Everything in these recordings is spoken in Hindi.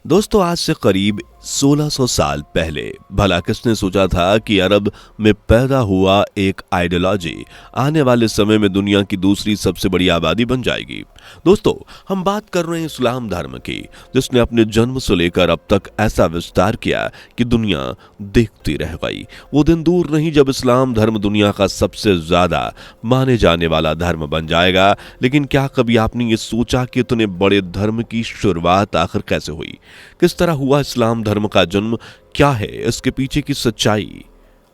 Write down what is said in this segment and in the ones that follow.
दोस्तों, आज से करीब 1600 साल पहले भला किसने सोचा था कि अरब में पैदा हुआ एक आइडियोलॉजी आने वाले समय में दुनिया की दूसरी सबसे बड़ी आबादी बन जाएगी। दोस्तों, हम बात कर रहे हैं इस्लाम धर्म की, जिसने अपने जन्म से लेकर अब तक ऐसा विस्तार किया कि दुनिया देखती रह गई। वो दिन दूर नहीं जब इस्लाम धर्म दुनिया का सबसे ज्यादा माने जाने वाला धर्म बन जाएगा। लेकिन क्या कभी आपने ये सोचा कि इतने बड़े धर्म की शुरुआत आखिर कैसे हुई? किस तरह हुआ इस्लाम धर्म का जन्म? क्या है इसके पीछे की सच्चाई?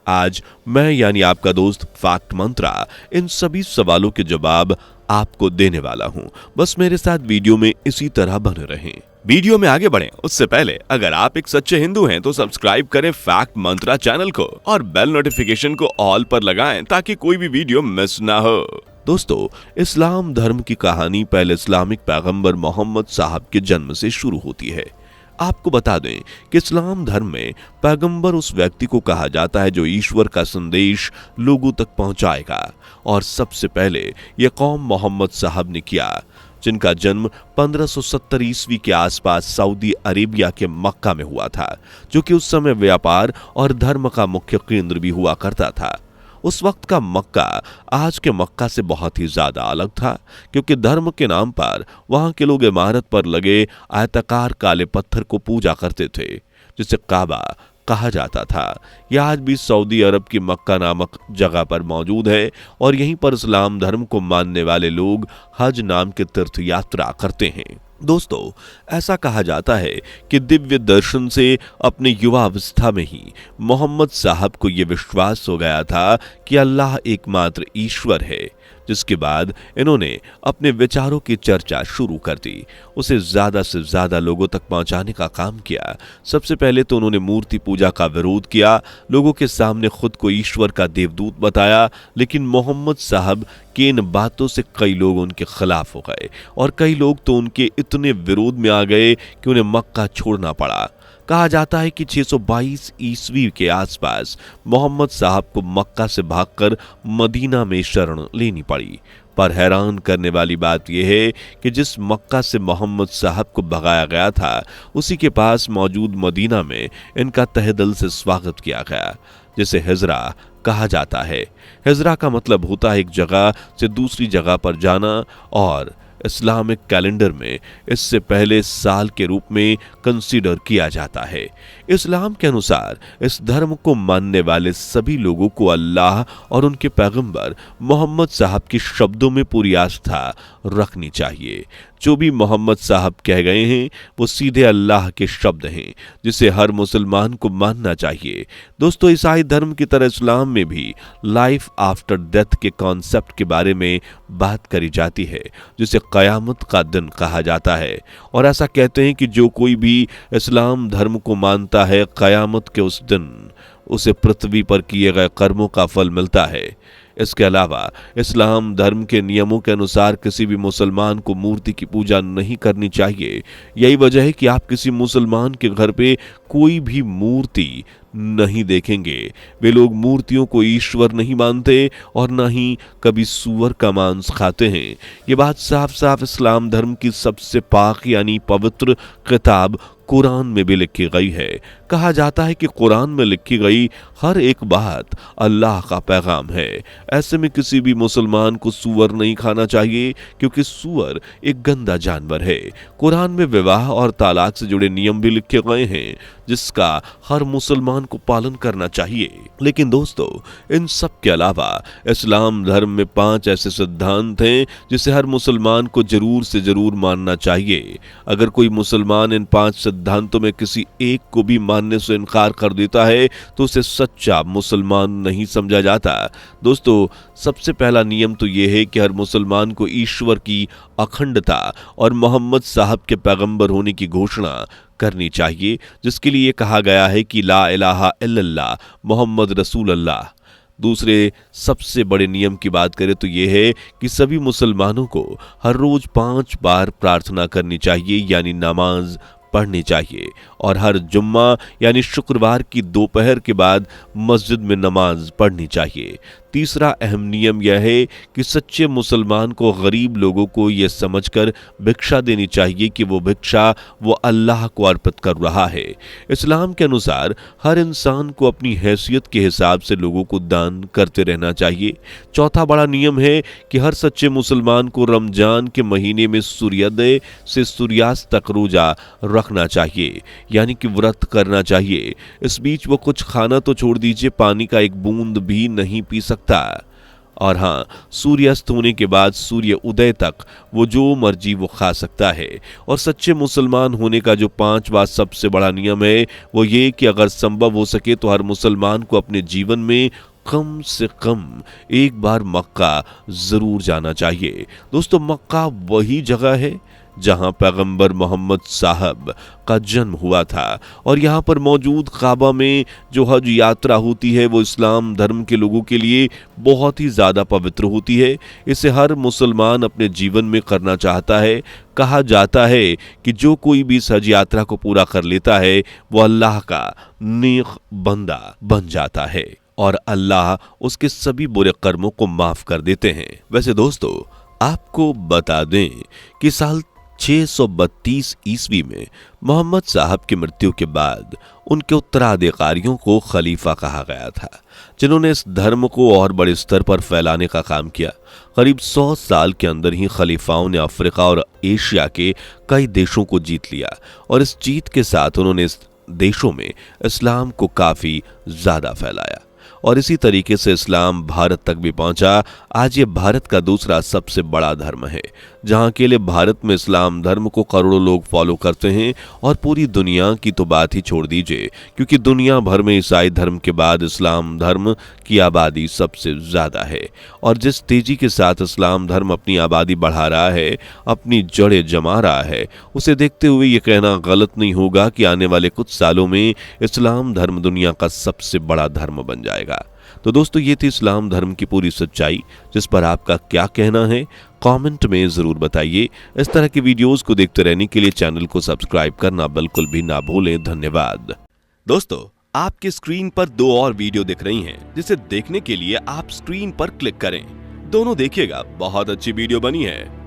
आज मैं यानी आपका दोस्त फैक्ट मंत्रा इन सभी सवालों के जवाब आपको देने वाला हूं। बस मेरे साथ वीडियो में इसी तरह बने रहें। वीडियो में आगे बढ़ें उससे पहले अगर आप एक सच्चे हिंदू हैं तो सब्सक्राइब करें फैक्ट मंत्रा चैनल को और बेल नोटिफिकेशन को ऑल पर लगाएं ताकि कोई भी वीडियो मिस ना हो। दोस्तों, इस्लाम धर्म की कहानी पहले इस्लामिक पैगंबर मोहम्मद साहब के जन्म से शुरू होती है। आपको बता दें कि इस्लाम धर्म में पैगंबर उस व्यक्ति को कहा जाता है जो ईश्वर का संदेश लोगों तक पहुंचाएगा। और सबसे पहले यह कौम मोहम्मद साहब ने किया, जिनका जन्म 1570 ईस्वी के आसपास सऊदी अरेबिया के मक्का में हुआ था, जो कि उस समय व्यापार और धर्म का मुख्य केंद्र भी हुआ करता था। उस वक्त का मक्का आज के मक्का से बहुत ही ज्यादा अलग था, क्योंकि धर्म के नाम पर वहां के लोग इमारत पर लगे आयताकार काले पत्थर को पूजा करते थे, जिसे काबा कहा जाता था। यह आज भी सऊदी अरब की मक्का नामक जगह पर मौजूद है और यहीं पर इस्लाम धर्म को मानने वाले लोग हज नाम के तीर्थ यात्रा करते हैं। दोस्तों, ऐसा कहा जाता है कि दिव्य दर्शन से अपने युवावस्था में ही मोहम्मद साहब को यह विश्वास हो गया था कि अल्लाह एकमात्र ईश्वर है, जिसके बाद इन्होंने अपने विचारों की चर्चा शुरू कर दी, उसे ज्यादा से ज्यादा लोगों तक पहुंचाने का काम किया। सबसे पहले तो उन्होंने मूर्ति पूजा का विरोध किया, लोगों के सामने खुद को ईश्वर का देवदूत बताया। लेकिन मोहम्मद साहब की इन बातों से कई लोग उनके खिलाफ हो गए और कई लोग तो उनके इतने विरोध में आ गए कि उन्हें मक्का छोड़ना पड़ा। कहा जाता है कि 622 ईस्वी के आसपास मोहम्मद साहब को मक्का से भागकर मदीना में शरण लेनी पड़ी। पर हैरान करने वाली बात यह है कि जिस मक्का से मोहम्मद साहब को भगाया गया था, उसी के पास मौजूद मदीना में इनका तहे दिल से स्वागत किया गया, जिसे हिजरा कहा जाता है। हिजरा का मतलब होता है एक जगह से दूसरी जगह पर जाना, और इस्लामिक कैलेंडर में इससे पहले साल के रूप में कंसीडर किया जाता है। इस्लाम के अनुसार इस धर्म को मानने वाले सभी लोगों को अल्लाह और उनके पैगंबर मोहम्मद साहब के शब्दों में पूरी आस्था रखनी चाहिए। जो भी मोहम्मद साहब कह गए हैं वो सीधे अल्लाह के शब्द हैं, जिसे हर मुसलमान को मानना चाहिए। दोस्तों, ईसाई धर्म की तरह इस्लाम में भी लाइफ आफ्टर डेथ के कॉन्सेप्ट के बारे में बात करी जाती है, जिसे कयामत का दिन कहा जाता है। और ऐसा कहते हैं कि जो कोई भी इस्लाम धर्म को मानता है, कयामत के उस दिन उसे पृथ्वी पर किए गए कर्मों का फल मिलता है। इसके अलावा इस्लाम धर्म के नियमों के अनुसार किसी भी मुसलमान को मूर्ति की पूजा नहीं करनी चाहिए। यही वजह है कि आप किसी मुसलमान के घर पे कोई भी मूर्ति नहीं देखेंगे। वे लोग मूर्तियों को ईश्वर नहीं मानते और न ही कभी सूअर का मांस खाते हैं। ये बात साफ साफ इस्लाम धर्म की सबसे पाक यानी पवित्र किताब कुरान में भी लिखी गई है। कहा जाता है कि कुरान में लिखी गई हर एक बात अल्लाह का पैगाम है। ऐसे में किसी भी मुसलमान को सूअर नहीं खाना चाहिए, क्योंकि सूअर एक गंदा जानवर है। कुरान में विवाह और तलाक से जुड़े नियम भी लिखे गए हैं, जिसका हर मुसलमान को पालन करना चाहिए। लेकिन दोस्तों, इन सब के अलावा इस्लाम धर्म में 5 ऐसे सिद्धांत हैं जिसे हर मुसलमान को जरूर से जरूर मानना चाहिए। अगर कोई मुसलमान इन 5 सिद्धांतों में किसी एक को भी मानने से इनकार कर देता है तो उसे सच्चा मुसलमान नहीं समझा जाता। दोस्तों, सबसे पहला नियम तो यह है कि हर मुसलमान को ईश्वर की अखंडता और मोहम्मद साहब के पैगंबर होने की घोषणा करनी चाहिए, जिसके लिए कहा गया है कि ला इलाहा इल्लल्लाह मोहम्मद रसूल अल्लाह। दूसरे सबसे बड़े नियम की बात करें तो यह है कि सभी मुसलमानों को हर रोज 5 बार प्रार्थना करनी चाहिए, यानी नमाज पढ़नी चाहिए, और हर जुम्मा यानी शुक्रवार की दोपहर के बाद मस्जिद में नमाज पढ़नी चाहिए। तीसरा अहम नियम यह है कि सच्चे मुसलमान को गरीब लोगों को यह समझकर भिक्षा देनी चाहिए कि वो भिक्षा वो अल्लाह को अर्पित कर रहा है। इस्लाम के अनुसार हर इंसान को अपनी हैसियत के हिसाब से लोगों को दान करते रहना चाहिए। चौथा बड़ा नियम है कि हर सच्चे मुसलमान को रमजान के महीने में सूर्योदय से सूर्यास्त तक रोजा रखना चाहिए, यानी कि व्रत करना चाहिए। इस बीच वो कुछ खाना तो छोड़ दीजिए, पानी का एक बूंद भी नहीं पी सकता। और हाँ, सूर्यास्त होने के बाद सूर्य उदय तक वो जो मर्जी वो खा सकता है। और सच्चे मुसलमान होने का जो पांचवा सबसे बड़ा नियम है वो ये कि अगर संभव हो सके तो हर मुसलमान को अपने जीवन में कम से कम एक बार मक्का जरूर जाना चाहिए। दोस्तों, मक्का वही जगह है जहां पैगंबर मोहम्मद साहब का जन्म हुआ था और यहां पर मौजूद काबा में जो हज यात्रा होती है वो इस्लाम धर्म के लोगों के लिए बहुत ही ज्यादा पवित्र होती है। इसे हर मुसलमान अपने जीवन में करना चाहता है। कहा जाता है कि जो कोई भी इस हज यात्रा को पूरा कर लेता है वो अल्लाह का नेक बंदा बन जाता है और अल्लाह उसके सभी बुरे कर्मों को माफ कर देते हैं। वैसे दोस्तों, आपको बता दें कि साल 632 ईस्वी में मोहम्मद साहब की मृत्यु के बाद उनके उत्तराधिकारियों को खलीफा कहा गया था, जिन्होंने इस धर्म को और बड़े स्तर पर फैलाने का काम किया। करीब 100 साल के अंदर ही खलीफाओं ने अफ्रीका और एशिया के कई देशों को जीत लिया और इस जीत के साथ उन्होंने इस देशों में इस्लाम को काफी ज्यादा फैलाया और इसी तरीके से इस्लाम भारत तक भी पहुंचा। आज ये भारत का दूसरा सबसे बड़ा धर्म है, जहां अकेले भारत में इस्लाम धर्म को करोड़ों लोग फॉलो करते हैं और पूरी दुनिया की तो बात ही छोड़ दीजिए, क्योंकि दुनिया भर में ईसाई धर्म के बाद इस्लाम धर्म की आबादी सबसे ज्यादा है। और जिस तेजी के साथ इस्लाम धर्म अपनी आबादी बढ़ा रहा है, अपनी जड़ें जमा रहा है, उसे देखते हुए ये कहना गलत नहीं होगा कि आने वाले कुछ सालों में इस्लाम धर्म दुनिया का सबसे बड़ा धर्म बन जाएगा। तो दोस्तों, ये थी इस्लाम धर्म की पूरी सच्चाई, जिस पर आपका क्या कहना है कमेंट में जरूर बताइए। इस तरह की वीडियोस को देखते रहने के लिए चैनल को सब्सक्राइब करना बिल्कुल भी ना भूलें। धन्यवाद। दोस्तों, आपकी स्क्रीन पर 2 और वीडियो दिख रही हैं, जिसे देखने के लिए आप स्क्रीन पर क्लिक करें। दोनों देखिएगा, बहुत अच्छी वीडियो बनी है।